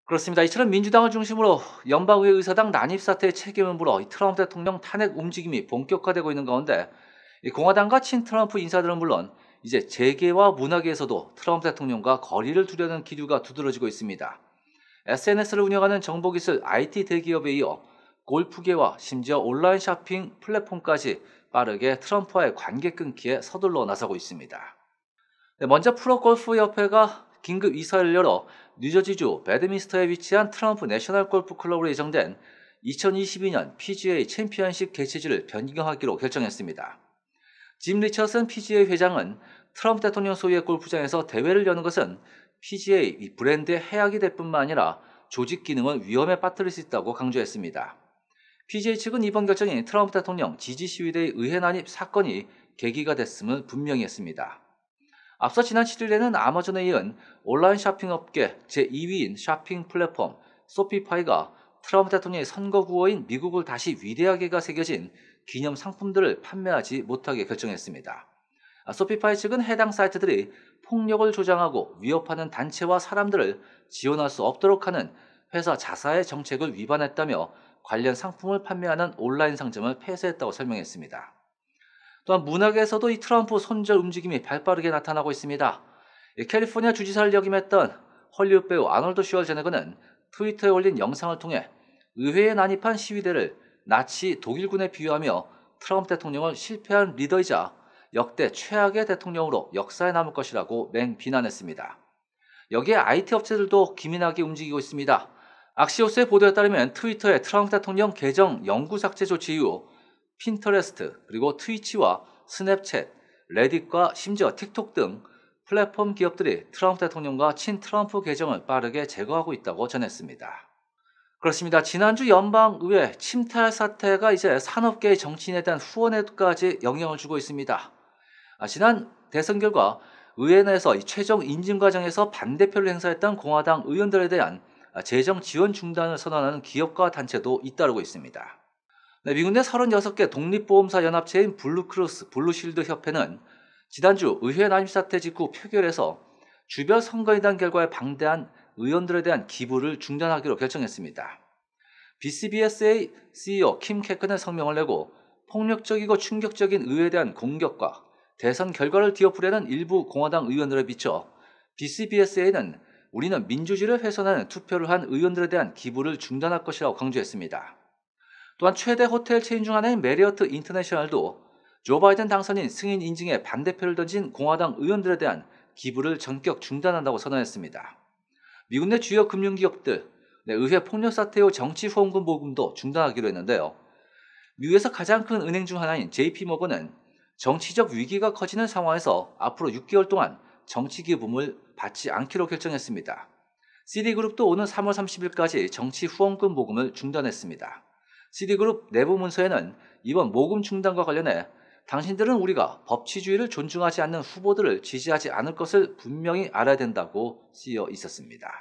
그렇습니다. 이처럼 민주당을 중심으로 연방의회 의사당 난입 사태의 책임을 물어 이 트럼프 대통령 탄핵 움직임이 본격화되고 있는 가운데 이 공화당과 친트럼프 인사들은 물론 이제 재계와 문화계에서도 트럼프 대통령과 거리를 두려는 기류가 두드러지고 있습니다. SNS를 운영하는 정보기술 IT 대기업에 이어 골프계와 심지어 온라인 쇼핑 플랫폼까지 빠르게 트럼프와의 관계 끊기에 서둘러 나서고 있습니다. 네, 먼저 프로골프협회가 긴급 이사를 열어 뉴저지주 배드민스터에 위치한 트럼프 내셔널 골프 클럽으로 예정된 2022년 PGA 챔피언십 개최지를 변경하기로 결정했습니다. 짐 리처슨 PGA 회장은 트럼프 대통령 소유의 골프장에서 대회를 여는 것은 PGA 브랜드의 해악이 될 뿐만 아니라 조직 기능을 위험에 빠뜨릴 수 있다고 강조했습니다. PGA 측은 이번 결정이 트럼프 대통령 지지 시위대의 의회 난입 사건이 계기가 됐음을 분명히 했습니다. 앞서 지난 7일에는 아마존에 이은 온라인 쇼핑 업계 제2위인 쇼핑 플랫폼 소피파이가 트럼프 대통령의 선거 구호인 미국을 다시 위대하게가 새겨진 기념 상품들을 판매하지 못하게 결정했습니다. 소피파이 측은 해당 사이트들이 폭력을 조장하고 위협하는 단체와 사람들을 지원할 수 없도록 하는 회사 자사의 정책을 위반했다며 관련 상품을 판매하는 온라인 상점을 폐쇄했다고 설명했습니다. 또한 문학에서도 이 트럼프 손절 움직임이 발빠르게 나타나고 있습니다. 캘리포니아 주지사를 역임했던 헐리우드 배우 아놀드 슈왈제네거는 트위터에 올린 영상을 통해 의회에 난입한 시위대를 나치 독일군에 비유하며 트럼프 대통령을 실패한 리더이자 역대 최악의 대통령으로 역사에 남을 것이라고 맹비난했습니다. 여기에 IT 업체들도 기민하게 움직이고 있습니다. 악시오스의 보도에 따르면 트위터의 트럼프 대통령 계정 영구 삭제 조치 이후 핀터레스트, 그리고 트위치와 스냅챗, 레딧과 심지어 틱톡 등 플랫폼 기업들이 트럼프 대통령과 친트럼프 계정을 빠르게 제거하고 있다고 전했습니다. 그렇습니다. 지난주 연방의회 침탈 사태가 이제 산업계의 정치인에 대한 후원에까지 영향을 주고 있습니다. 지난 대선 결과 의회 내에서 이 최종 인증 과정에서 반대표를 행사했던 공화당 의원들에 대한 재정 지원 중단을 선언하는 기업과 단체도 잇따르고 있습니다. 네, 미국 내 36개 독립보험사 연합체인 블루크로스 블루실드 협회는 지난주 의회 난입 사태 직후 표결에서 주별 선거인단 결과에 방대한 의원들에 대한 기부를 중단하기로 결정했습니다. BCBS의 CEO 킴 캐크는 성명을 내고 폭력적이고 충격적인 의회에 대한 공격과 대선 결과를 뒤엎으려는 일부 공화당 의원들에 비춰 BCBSA는 우리는 민주주의를 훼손하는 투표를 한 의원들에 대한 기부를 중단할 것이라고 강조했습니다. 또한 최대 호텔 체인 중 하나인 메리어트 인터내셔널도 조 바이든 당선인 승인 인증에 반대표를 던진 공화당 의원들에 대한 기부를 전격 중단한다고 선언했습니다. 미국 내 주요 금융기업들, 의회 폭력 사태 후 정치 후원금 모금도 중단하기로 했는데요. 미국에서 가장 큰 은행 중 하나인 JP모건은 정치적 위기가 커지는 상황에서 앞으로 6개월 동안 정치 기부금을 받지 않기로 결정했습니다. 시디그룹도 오는 3월 30일까지 정치 후원금 모금을 중단했습니다. 시디그룹 내부 문서에는 이번 모금 중단과 관련해 당신들은 우리가 법치주의를 존중하지 않는 후보들을 지지하지 않을 것을 분명히 알아야 된다고 쓰여 있었습니다.